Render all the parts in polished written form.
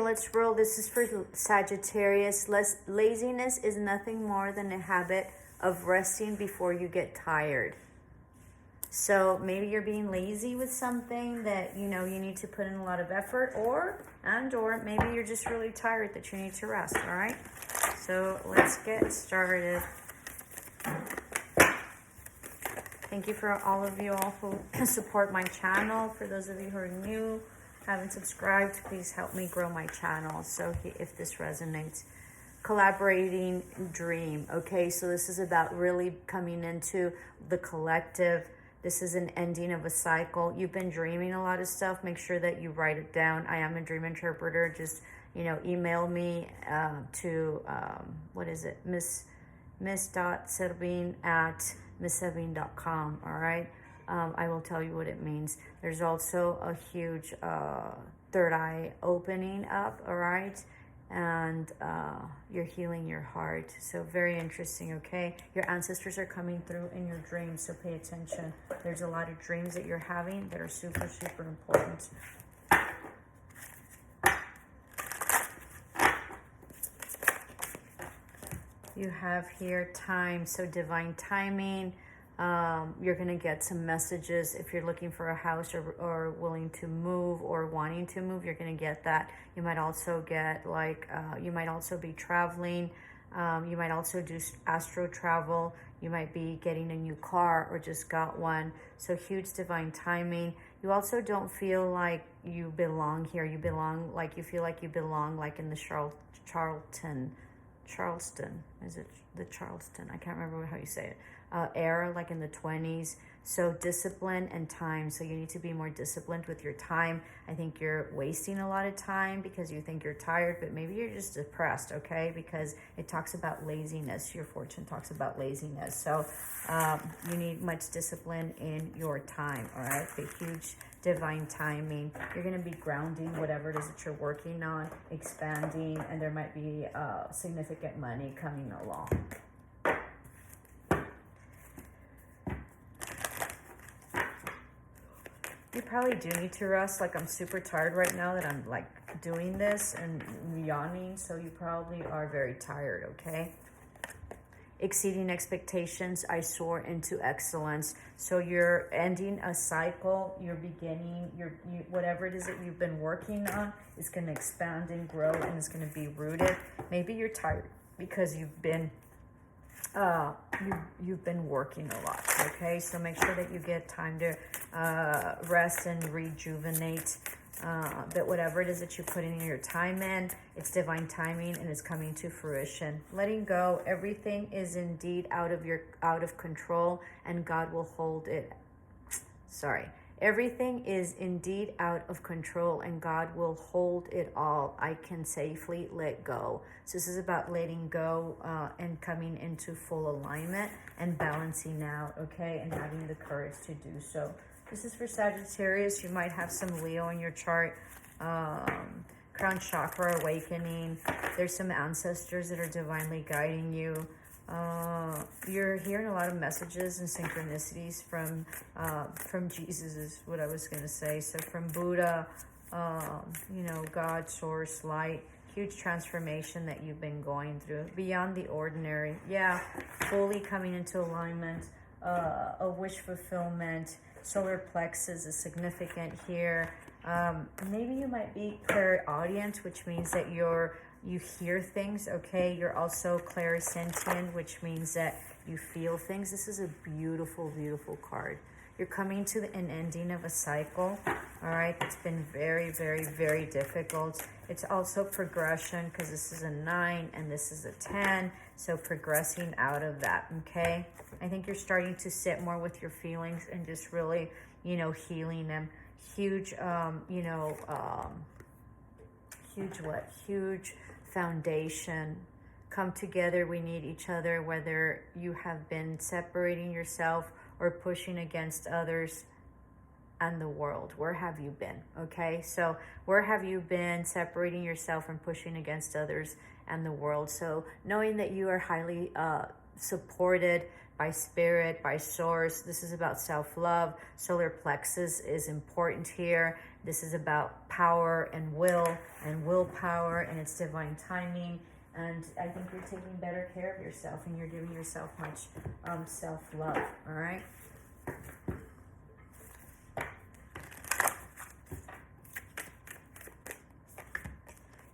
let's roll. This is for Sagittarius. Laziness is nothing more than a habit of resting before you get tired. So maybe you're being lazy with something that you know you need to put in a lot of effort, or maybe you're just really tired that you need to rest. All right, so let's get started. Thank you for all of you all who support my channel. For those of you who are new, haven't subscribed, please help me grow my channel. So if this resonates, collaborating dream. Okay, so this is about really coming into the collective. This is an ending of a cycle. You've been dreaming a lot of stuff. Make sure that you write it down. I am a dream interpreter. Just, you know, email me to, what is it? miss.servine@misservine.com. All right. I will tell you what it means. There's also a huge third eye opening up. All right. And you're healing your heart. So very interesting, okay? Your ancestors are coming through in your dreams, so pay attention. There's a lot of dreams that you're having that are super, super important. You have here time, so divine timing. You're going to get some messages if you're looking for a house or willing to move or wanting to move. You're going to get that. You might also get you might also be traveling. You might also do astro travel. You might be getting a new car or just got one. So huge divine timing. You also don't feel like you belong here. You belong, like you feel like you belong like in the Charleston. Is it the Charleston? I can't remember how you say it. Era, like in the 20s. So discipline and time. So you need to be more disciplined with your time. I think you're wasting a lot of time because you think you're tired, but maybe you're just depressed, okay? Because it talks about laziness. Your fortune talks about laziness. So you need much discipline in your time, all right? The huge divine timing. You're going to be grounding whatever it is that you're working on, expanding, and there might be significant money coming along. You probably do need to rest. Like, I'm super tired right now that I'm like doing this and yawning. So you probably are very tired, okay? Exceeding expectations, I soar into excellence. So you're ending a cycle, you're beginning, whatever it is that you've been working on is going to expand and grow and it's going to be rooted. Maybe you're tired because you've been working a lot, okay? So make sure that you get time to rest and rejuvenate. But whatever it is that you're putting your time in, it's divine timing and it's coming to fruition. Letting go, everything is indeed out of control, and God will hold it. Everything is indeed out of control and God will hold it all. I can safely let go. So this is about letting go and coming into full alignment and balancing out, okay? And having the courage to do so. This is for Sagittarius. You might have some Leo in your chart. Crown chakra awakening. There's some ancestors that are divinely guiding you. You're hearing a lot of messages and synchronicities from Jesus is what I was going to say. So from Buddha, you know, God, source, light, huge transformation that you've been going through beyond the ordinary. Yeah, fully coming into alignment, a wish fulfillment. Solar plexus is significant here. Maybe you might be clairaudient, which means that you hear things, okay? You're also clairsentient, which means that you feel things. This is a beautiful, beautiful card. You're coming to an ending of a cycle, all right? It's been very, very, very difficult. It's also progression because this is a 9 and this is a 10. So progressing out of that, okay? I think you're starting to sit more with your feelings and just really, you know, healing them. Huge, huge foundation. Come together. We need each other, whether you have been separating yourself or pushing against others and the world. Where have you been? Okay, so where have you been separating yourself and pushing against others and the world? So knowing that you are highly supported by spirit, by source. This is about self-love. Solar plexus is important here. This is about power and willpower, and it's divine timing. And I think you're taking better care of yourself, and you're giving yourself much self-love, all right?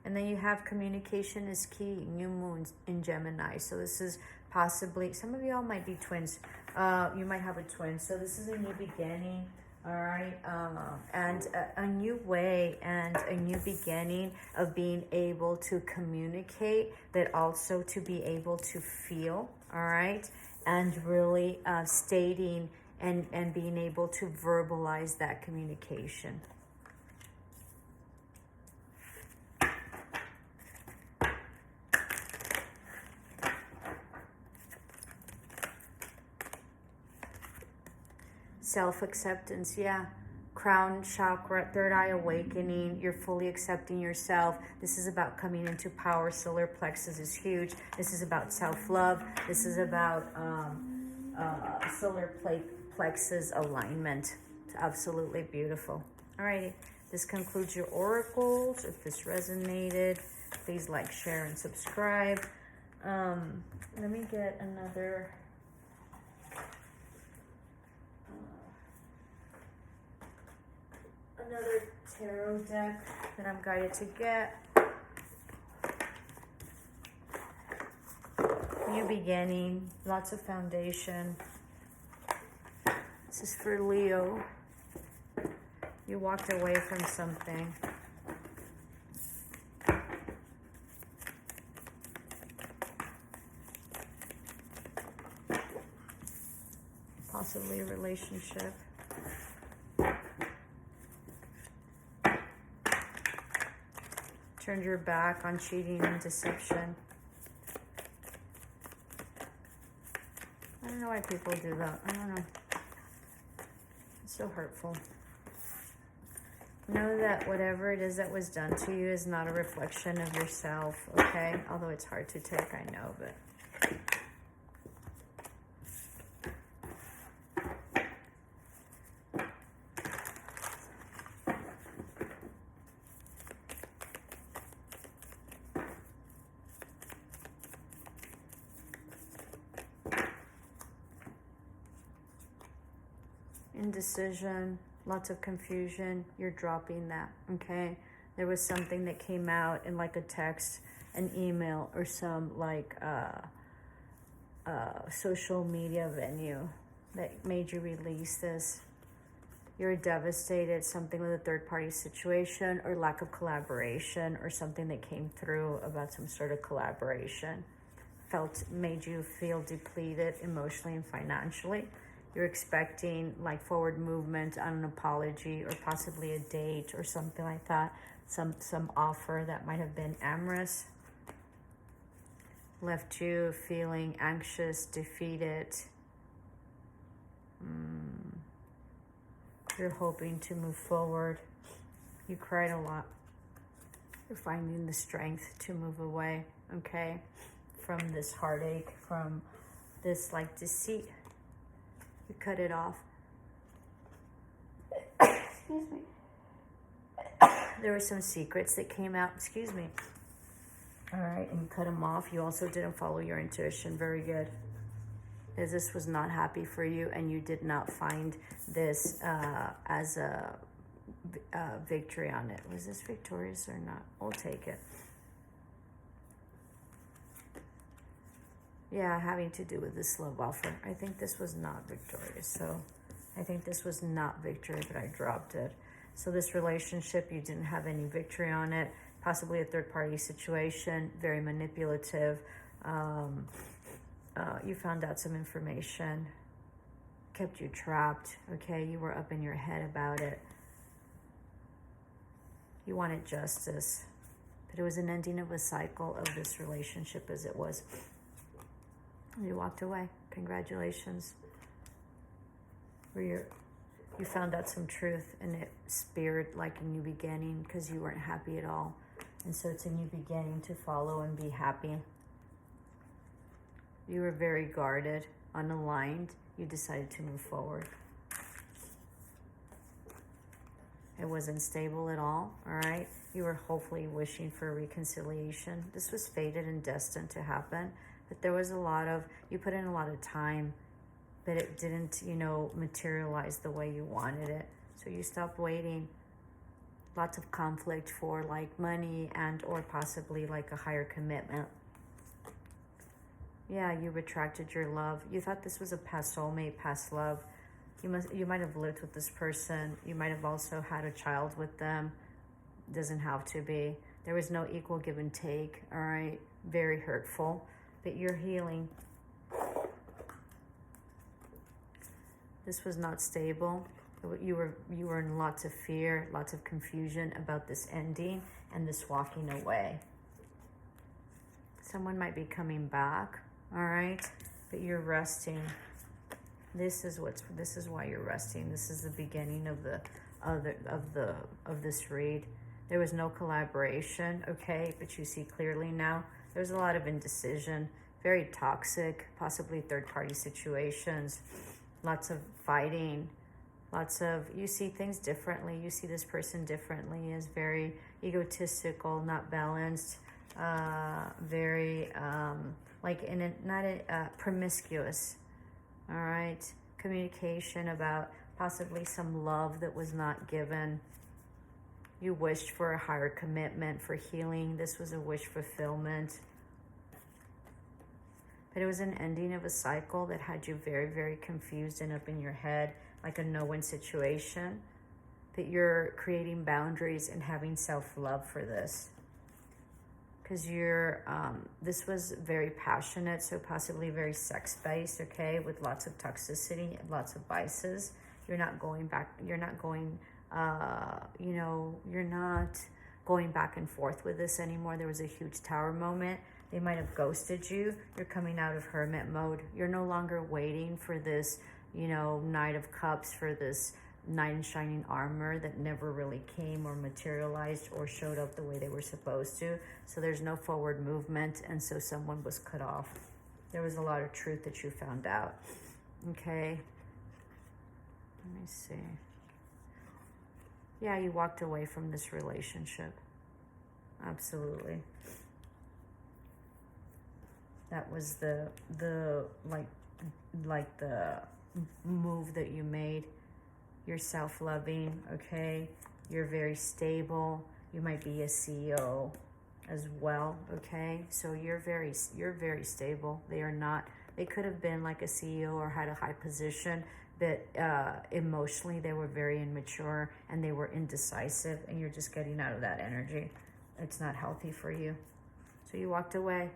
And then you have communication is key, new moon in Gemini. So this is possibly, some of y'all might be twins. You might have a twin. So this is a new beginning, all right? And a new way and a new beginning of being able to communicate, but also to be able to feel, all right? And really stating and being able to verbalize that communication. Self-acceptance, yeah. Crown chakra, third eye awakening. You're fully accepting yourself. This is about coming into power. Solar plexus is huge. This is about self-love. This is about solar plexus alignment. It's absolutely beautiful. Alrighty, this concludes your oracles. If this resonated, please like, share, and subscribe. Let me get another tarot deck that I'm guided to get. New beginning, lots of foundation. This is for Leo. You walked away from something. Possibly a relationship. Turned your back on cheating and deception. I don't know why people do that. I don't know. It's so hurtful. Know that whatever it is that was done to you is not a reflection of yourself, okay? Although it's hard to take, I know, but... indecision, lots of confusion, you're dropping that, okay? There was something that came out in like a text, an email, or some like social media venue that made you release this. You're devastated, something with a third-party situation or lack of collaboration, or something that came through about some sort of collaboration. Made you feel depleted emotionally and financially. You're expecting like forward movement on an apology, or possibly a date or something like that. Some offer that might have been amorous. Left you feeling anxious, defeated. You're hoping to move forward. You cried a lot. You're finding the strength to move away, okay? From this heartache, from this like deceit. You cut it off. Excuse me. There were some secrets that came out. Excuse me. All right, and you cut them off. You also didn't follow your intuition. Very good. As this was not happy for you, and you did not find this as a victory on it. Was this victorious or not? We'll take it. Yeah, having to do with this love offer. I think this was not victorious. So I think this was not victory, but I dropped it. So this relationship, you didn't have any victory on it. Possibly a third-party situation, very manipulative. You found out some information, kept you trapped, okay? You were up in your head about it. You wanted justice, but it was an ending of a cycle of this relationship as it was. You walked away. Congratulations. You found out some truth, and it spared like a new beginning because you weren't happy at all. And so it's a new beginning to follow and be happy. You were very guarded, unaligned. You decided to move forward. It wasn't stable at all, all right? You were hopefully wishing for a reconciliation. This was fated and destined to happen, but there was a lot of, you put in a lot of time, but it didn't, you know, materialize the way you wanted it. So you stopped waiting. Lots of conflict for like money and or possibly like a higher commitment. Yeah, you retracted your love. You thought this was a past soulmate, past love. You might have lived with this person. You might have also had a child with them. Doesn't have to be. There was no equal give and take, all right? Very hurtful, but you're healing. This was not stable. You were in lots of fear, lots of confusion about this ending and this walking away. Someone might be coming back, all right? But you're resting. This is why you're resting. This is the beginning of this read. There was no collaboration, okay? But you see clearly now. There's a lot of indecision, very toxic, possibly third-party situations, lots of fighting, lots of, you see things differently. You see this person differently, as very egotistical, not balanced, very promiscuous. All right, communication about possibly some love that was not given. You wished for a higher commitment, for healing. This was a wish fulfillment. But it was an ending of a cycle that had you very, very confused and up in your head, like a no-win situation. But you're creating boundaries and having self-love for this. Because this was very passionate, so possibly very sex-based, okay, with lots of toxicity and lots of vices. You're not going back, you're not going back and forth with this anymore. There was a huge tower moment. They might have ghosted you. You're coming out of hermit mode. You're no longer waiting for this, Knight of Cups, for this knight in shining armor that never really came or materialized or showed up the way they were supposed to. So there's no forward movement, and so someone was cut off. There was a lot of truth that you found out. Okay. Let me see. Yeah, you walked away from this relationship. Absolutely. That was the move that you made. You're self-loving, okay? You're very stable. You might be a CEO as well, okay? So you're very stable. They are not. They could have been like a CEO or had a high position, but emotionally they were very immature and they were indecisive, and you're just getting out of that energy. It's not healthy for you. So you walked away.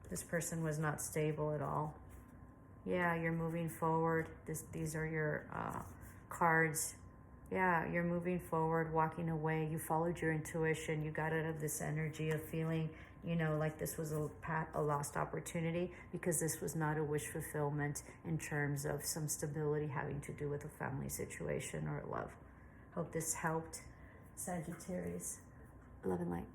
This person was not stable at all. Yeah, you're moving forward. These are your cards. Yeah, you're moving forward, walking away. You followed your intuition. You got out of this energy of feeling, like this was a lost opportunity, because this was not a wish fulfillment in terms of some stability having to do with a family situation or love. Hope this helped, Sagittarius. Love and light.